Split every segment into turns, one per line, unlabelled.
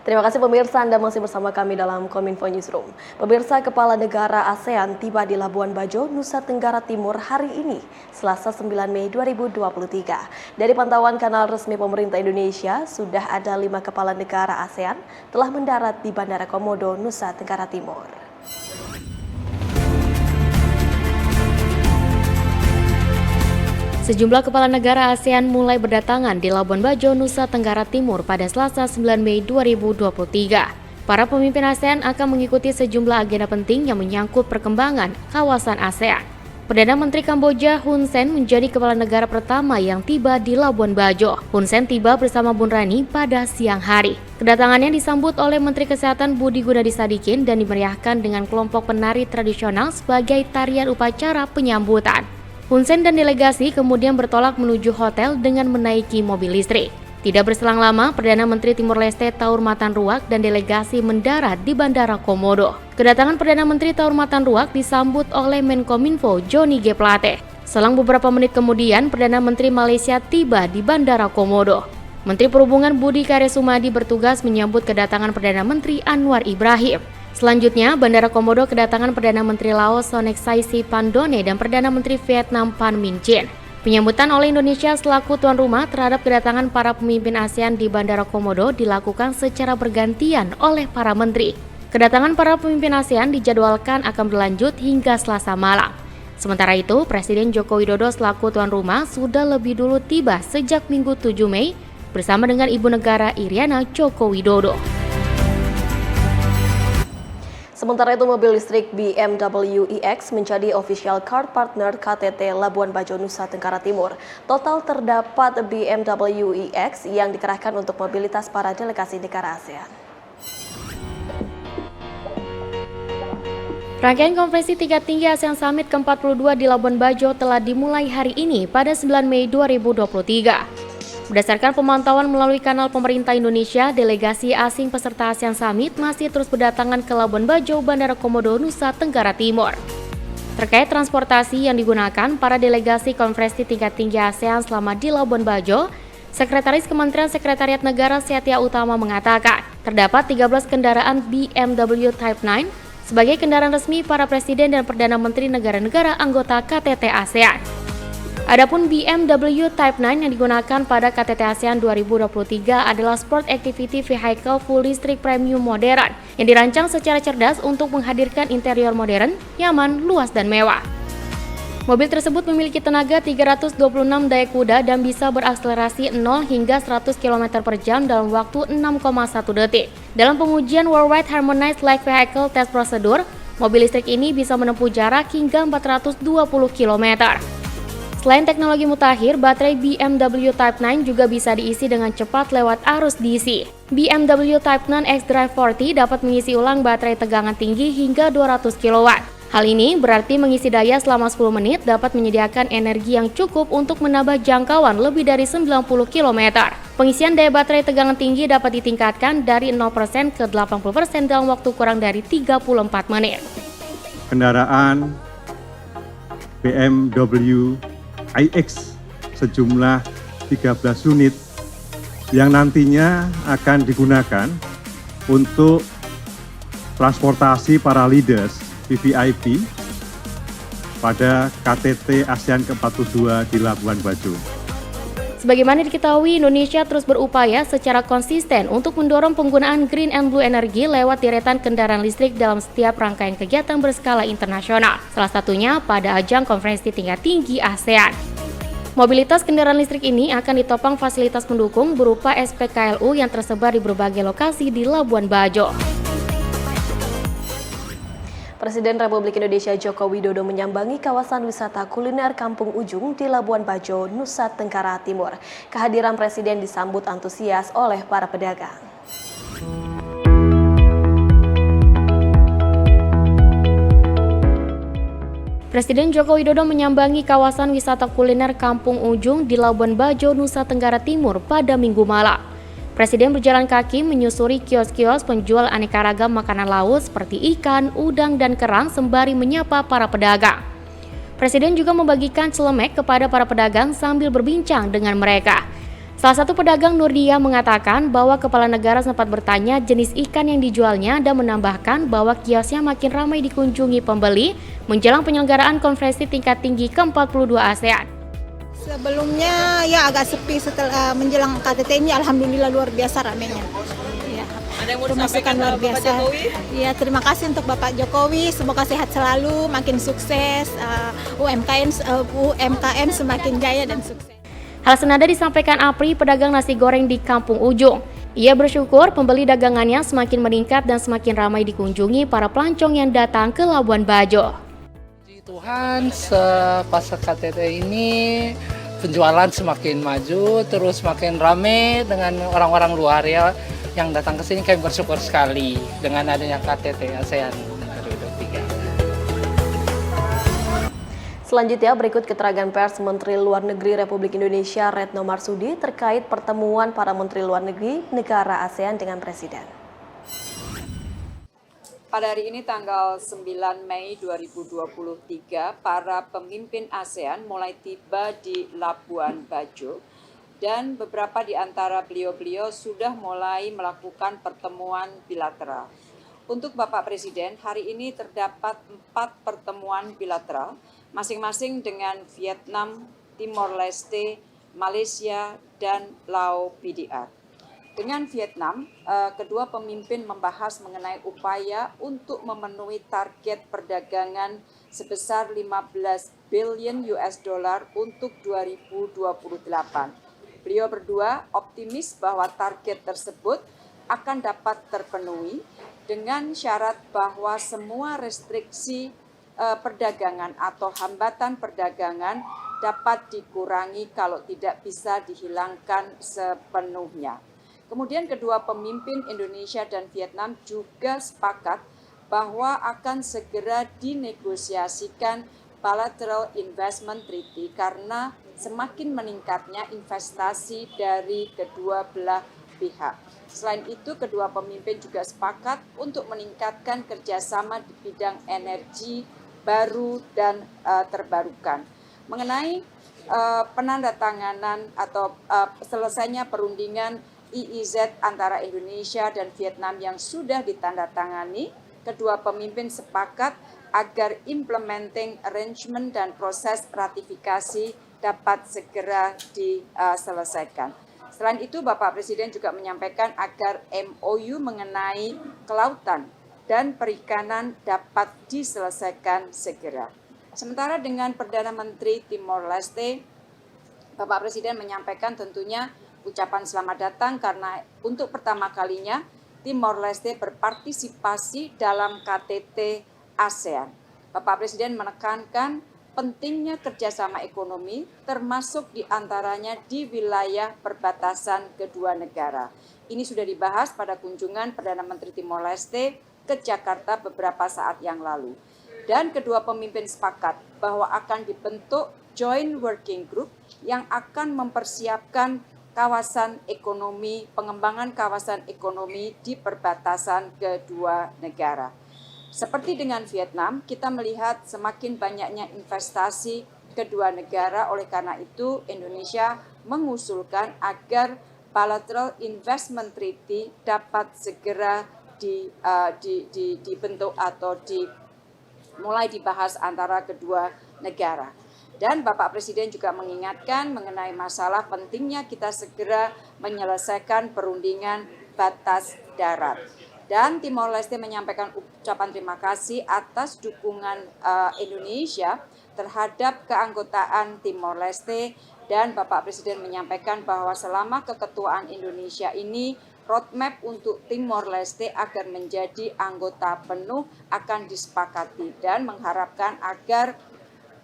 Terima kasih pemirsa, Anda masih bersama kami dalam Kominfo Newsroom. Pemirsa, Kepala Negara ASEAN tiba di Labuan Bajo, Nusa Tenggara Timur hari ini, Selasa 9 Mei 2023. Dari pantauan kanal resmi pemerintah Indonesia, sudah ada 5 kepala negara ASEAN telah mendarat di Bandara Komodo, Nusa Tenggara Timur.
Sejumlah kepala negara ASEAN mulai berdatangan di Labuan Bajo, Nusa Tenggara Timur pada Selasa 9 Mei 2023. Para pemimpin ASEAN akan mengikuti sejumlah agenda penting yang menyangkut perkembangan kawasan ASEAN. Perdana Menteri Kamboja Hun Sen menjadi kepala negara pertama yang tiba di Labuan Bajo. Hun Sen tiba bersama Bun Rani pada siang hari. Kedatangannya disambut oleh Menteri Kesehatan Budi Gunadi Sadikin dan dimeriahkan dengan kelompok penari tradisional sebagai tarian upacara penyambutan. Hun Sen dan delegasi kemudian bertolak menuju hotel dengan menaiki mobil listrik. Tidak berselang lama, Perdana Menteri Timor Leste Taur Matan Ruak dan delegasi mendarat di Bandara Komodo. Kedatangan Perdana Menteri Taur Matan Ruak disambut oleh Menkominfo Johnny G. Plate. Selang beberapa menit kemudian, Perdana Menteri Malaysia tiba di Bandara Komodo. Menteri Perhubungan Budi Karya Sumadi bertugas menyambut kedatangan Perdana Menteri Anwar Ibrahim. Selanjutnya, Bandara Komodo kedatangan Perdana Menteri Laos Sonexay Siphandone dan Perdana Menteri Vietnam Pham Minh Chinh. Penyambutan oleh Indonesia selaku tuan rumah terhadap kedatangan para pemimpin ASEAN di Bandara Komodo dilakukan secara bergantian oleh para menteri. Kedatangan para pemimpin ASEAN dijadwalkan akan berlanjut hingga Selasa malam. Sementara itu, Presiden Joko Widodo selaku tuan rumah sudah lebih dulu tiba sejak Minggu 7 Mei bersama dengan Ibu Negara Iriana Joko Widodo.
Sementara itu, mobil listrik BMW iX menjadi official car partner KTT Labuan Bajo, Nusa Tenggara Timur. Total terdapat BMW iX yang dikerahkan untuk mobilitas para delegasi negara ASEAN.
Rangkaian konferensi tingkat tinggi ASEAN Summit ke-42 di Labuan Bajo telah dimulai hari ini pada 9 Mei 2023. Berdasarkan pemantauan melalui kanal pemerintah Indonesia, delegasi asing peserta ASEAN Summit masih terus berdatangan ke Labuan Bajo, Bandara Komodo, Nusa Tenggara Timur. Terkait transportasi yang digunakan para delegasi konferensi tingkat tinggi ASEAN selama di Labuan Bajo, Sekretaris Kementerian Sekretariat Negara Setia Utama mengatakan, terdapat 13 kendaraan BMW Type 9 sebagai kendaraan resmi para presiden dan perdana menteri negara-negara anggota KTT ASEAN. Adapun BMW Type 9 yang digunakan pada KTT ASEAN 2023 adalah Sport Activity Vehicle full listrik premium modern yang dirancang secara cerdas untuk menghadirkan interior modern, nyaman, luas, dan mewah. Mobil tersebut memiliki tenaga 326 daya kuda dan bisa berakselerasi 0 hingga 100 km per jam dalam waktu 6,1 detik. Dalam pengujian Worldwide Harmonized Light Vehicle Test Procedure, mobil listrik ini bisa menempuh jarak hingga 420 km. Selain teknologi mutakhir, baterai BMW Type 9 juga bisa diisi dengan cepat lewat arus DC. BMW Type 9 xDrive 40 dapat mengisi ulang baterai tegangan tinggi hingga 200 kW. Hal ini berarti mengisi daya selama 10 menit dapat menyediakan energi yang cukup untuk menambah jangkauan lebih dari 90 km. Pengisian daya baterai tegangan tinggi dapat ditingkatkan dari 0% ke 80% dalam waktu kurang dari 34 menit.
Kendaraan BMW iX sejumlah 13 unit yang nantinya akan digunakan untuk transportasi para leaders VVIP pada KTT ASEAN ke-42 di Labuan Bajo.
Sebagaimana diketahui, Indonesia terus berupaya secara konsisten untuk mendorong penggunaan green and blue energy lewat deretan kendaraan listrik dalam setiap rangkaian kegiatan berskala internasional. Salah satunya pada ajang konferensi tingkat tinggi ASEAN. Mobilitas kendaraan listrik ini akan ditopang fasilitas pendukung berupa SPKLU yang tersebar di berbagai lokasi di Labuan Bajo.
Presiden Republik Indonesia Joko Widodo menyambangi kawasan wisata kuliner Kampung Ujung di Labuan Bajo, Nusa Tenggara Timur. Kehadiran Presiden disambut antusias oleh para pedagang.
Presiden Joko Widodo menyambangi kawasan wisata kuliner Kampung Ujung di Labuan Bajo, Nusa Tenggara Timur pada Minggu malam. Presiden berjalan kaki menyusuri kios-kios penjual aneka ragam makanan laut seperti ikan, udang, dan kerang sembari menyapa para pedagang. Presiden juga membagikan celemek kepada para pedagang sambil berbincang dengan mereka. Salah satu pedagang Nurdia mengatakan bahwa kepala negara sempat bertanya jenis ikan yang dijualnya dan menambahkan bahwa kiosnya makin ramai dikunjungi pembeli menjelang penyelenggaraan konferensi tingkat tinggi ke-42 ASEAN.
Sebelumnya ya agak sepi, setelah menjelang KTT ini alhamdulillah luar biasa ramenya. Ya,
Ada yang mau
pemasukan
disampaikan
luar
Bapak
biasa.
Jokowi?
Ya, terima kasih untuk Bapak Jokowi, semoga sehat selalu, makin sukses, UMKM semakin jaya dan sukses.
Hal senada disampaikan Apri, pedagang nasi goreng di Kampung Ujung. Ia bersyukur pembeli dagangannya semakin meningkat dan semakin ramai dikunjungi para pelancong yang datang ke Labuan Bajo.
Puji Tuhan, pas KTT ini penjualan semakin maju, terus semakin rame dengan orang-orang luar ya yang datang ke sini. Kami bersyukur sekali dengan adanya KTT ASEAN 2023.
Selanjutnya berikut keterangan pers Menteri Luar Negeri Republik Indonesia Retno Marsudi terkait pertemuan para Menteri Luar Negeri negara ASEAN dengan Presiden.
Pada hari ini tanggal 9 Mei 2023, para pemimpin ASEAN mulai tiba di Labuan Bajo dan beberapa di antara beliau-beliau sudah mulai melakukan pertemuan bilateral. Untuk Bapak Presiden, hari ini terdapat 4 pertemuan bilateral, masing-masing dengan Vietnam, Timor Leste, Malaysia, dan Laos PDR. Dengan Vietnam, kedua pemimpin membahas mengenai upaya untuk memenuhi target perdagangan sebesar 15 billion US dollar untuk 2028. Beliau berdua optimis bahwa target tersebut akan dapat terpenuhi dengan syarat bahwa semua restriksi perdagangan atau hambatan perdagangan dapat dikurangi kalau tidak bisa dihilangkan sepenuhnya. Kemudian kedua pemimpin Indonesia dan Vietnam juga sepakat bahwa akan segera dinegosiasikan Bilateral Investment Treaty karena semakin meningkatnya investasi dari kedua belah pihak. Selain itu, kedua pemimpin juga sepakat untuk meningkatkan kerjasama di bidang energi baru dan terbarukan. Mengenai penandatanganan atau selesainya perundingan EEZ antara Indonesia dan Vietnam yang sudah ditandatangani, kedua pemimpin sepakat agar implementing arrangement dan proses ratifikasi dapat segera diselesaikan. Selain itu, Bapak Presiden juga menyampaikan agar MOU mengenai kelautan dan perikanan dapat diselesaikan segera. Sementara dengan Perdana Menteri Timor Leste, Bapak Presiden menyampaikan tentunya ucapan selamat datang karena untuk pertama kalinya Timor Leste berpartisipasi dalam KTT ASEAN. Bapak Presiden menekankan pentingnya kerjasama ekonomi termasuk diantaranya di wilayah perbatasan kedua negara. Ini sudah dibahas pada kunjungan Perdana Menteri Timor Leste ke Jakarta beberapa saat yang lalu. Dan kedua pemimpin sepakat bahwa akan dibentuk Joint Working Group yang akan mempersiapkan kawasan ekonomi, pengembangan kawasan ekonomi di perbatasan kedua negara. Seperti dengan Vietnam, kita melihat semakin banyaknya investasi kedua negara, oleh karena itu Indonesia mengusulkan agar Bilateral Investment Treaty dapat segera dibentuk atau mulai dibahas antara kedua negara. Dan Bapak Presiden juga mengingatkan mengenai masalah pentingnya kita segera menyelesaikan perundingan batas darat. Dan Timor Leste menyampaikan ucapan terima kasih atas dukungan Indonesia terhadap keanggotaan Timor Leste. Dan Bapak Presiden menyampaikan bahwa selama keketuaan Indonesia ini, roadmap untuk Timor Leste agar menjadi anggota penuh akan disepakati dan mengharapkan agar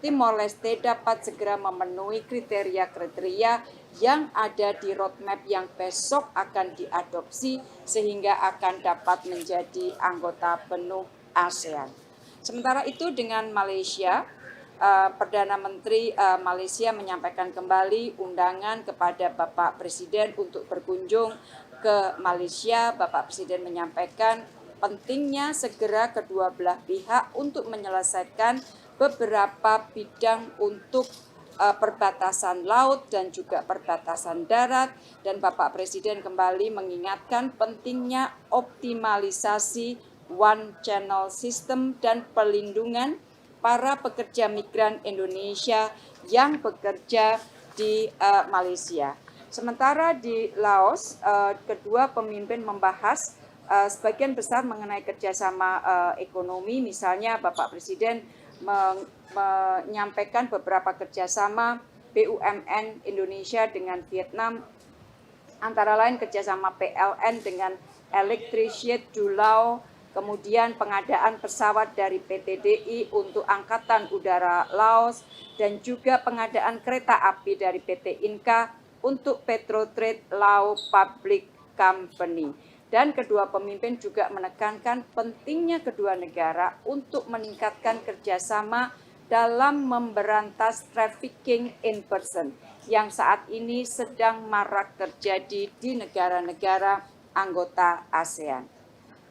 Timor Leste dapat segera memenuhi kriteria-kriteria yang ada di roadmap yang besok akan diadopsi sehingga akan dapat menjadi anggota penuh ASEAN. Sementara itu dengan Malaysia, Perdana Menteri Malaysia menyampaikan kembali undangan kepada Bapak Presiden untuk berkunjung ke Malaysia. Bapak Presiden menyampaikan pentingnya segera kedua belah pihak untuk menyelesaikan beberapa bidang untuk perbatasan laut dan juga perbatasan darat, dan Bapak Presiden kembali mengingatkan pentingnya optimalisasi one channel system dan perlindungan para pekerja migran Indonesia yang bekerja di Malaysia. Sementara di Laos, kedua pemimpin membahas sebagian besar mengenai kerjasama ekonomi, misalnya Bapak Presiden menyampaikan beberapa kerjasama BUMN Indonesia dengan Vietnam, antara lain kerjasama PLN dengan Electriciet du Lao, kemudian pengadaan pesawat dari PT DI untuk Angkatan Udara Laos, dan juga pengadaan kereta api dari PT Inka untuk Petrotrade Lao Public Company. Dan kedua pemimpin juga menekankan pentingnya kedua negara untuk meningkatkan kerjasama dalam memberantas trafficking in person yang saat ini sedang marak terjadi di negara-negara anggota ASEAN.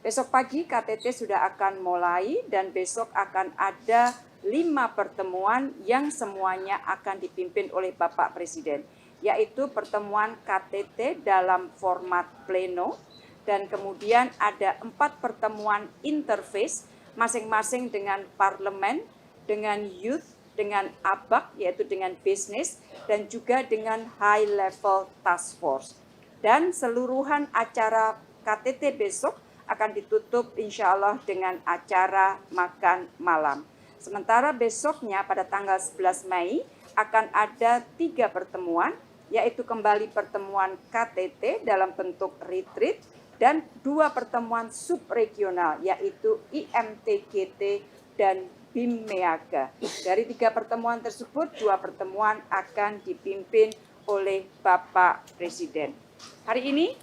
Besok pagi KTT sudah akan mulai dan besok akan ada 5 pertemuan yang semuanya akan dipimpin oleh Bapak Presiden, yaitu pertemuan KTT dalam format pleno, dan kemudian ada 4 pertemuan interface masing-masing dengan parlemen, dengan youth, dengan ABAK yaitu dengan bisnis, dan juga dengan high level task force. Dan seluruhan acara KTT besok akan ditutup insya Allah dengan acara makan malam. Sementara besoknya pada tanggal 11 Mei akan ada 3 pertemuan, yaitu kembali pertemuan KTT dalam bentuk retreat, dan 2 pertemuan subregional, yaitu IMTGT dan BIM-MEAGA. Dari 3 pertemuan tersebut, 2 pertemuan akan dipimpin oleh Bapak Presiden. Hari ini,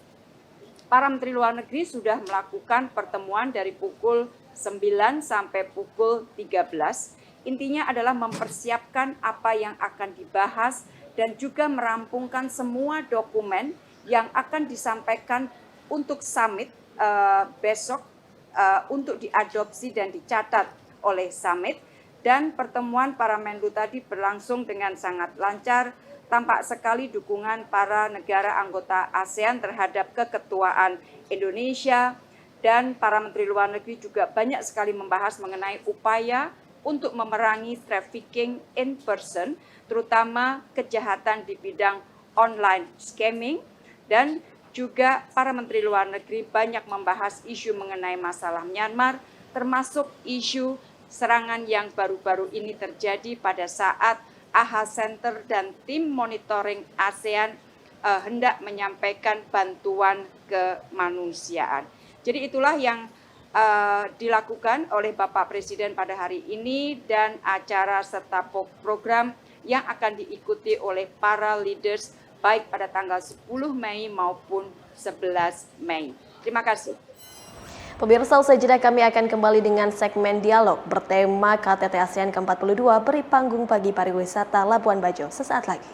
para Menteri Luar Negeri sudah melakukan pertemuan dari pukul 9 sampai pukul 13. Intinya adalah mempersiapkan apa yang akan dibahas dan juga merampungkan semua dokumen yang akan disampaikan untuk summit besok untuk diadopsi dan dicatat oleh summit. Dan pertemuan para Menlu tadi berlangsung dengan sangat lancar. Tampak sekali dukungan para negara anggota ASEAN terhadap keketuaan Indonesia, dan para Menteri Luar Negeri juga banyak sekali membahas mengenai upaya untuk memerangi trafficking in person, terutama kejahatan di bidang online scamming, dan juga para Menteri Luar Negeri banyak membahas isu mengenai masalah Myanmar, termasuk isu serangan yang baru-baru ini terjadi pada saat AHA Center dan tim monitoring ASEAN hendak menyampaikan bantuan kemanusiaan. Jadi itulah yang dilakukan oleh Bapak Presiden pada hari ini, dan acara serta program yang akan diikuti oleh para leaders baik pada tanggal 10 Mei maupun 11 Mei. Terima kasih.
Pemirsa, usai jeda kami akan kembali dengan segmen dialog bertema KTT ASEAN ke-42 beri panggung bagi pariwisata Labuan Bajo sesaat lagi.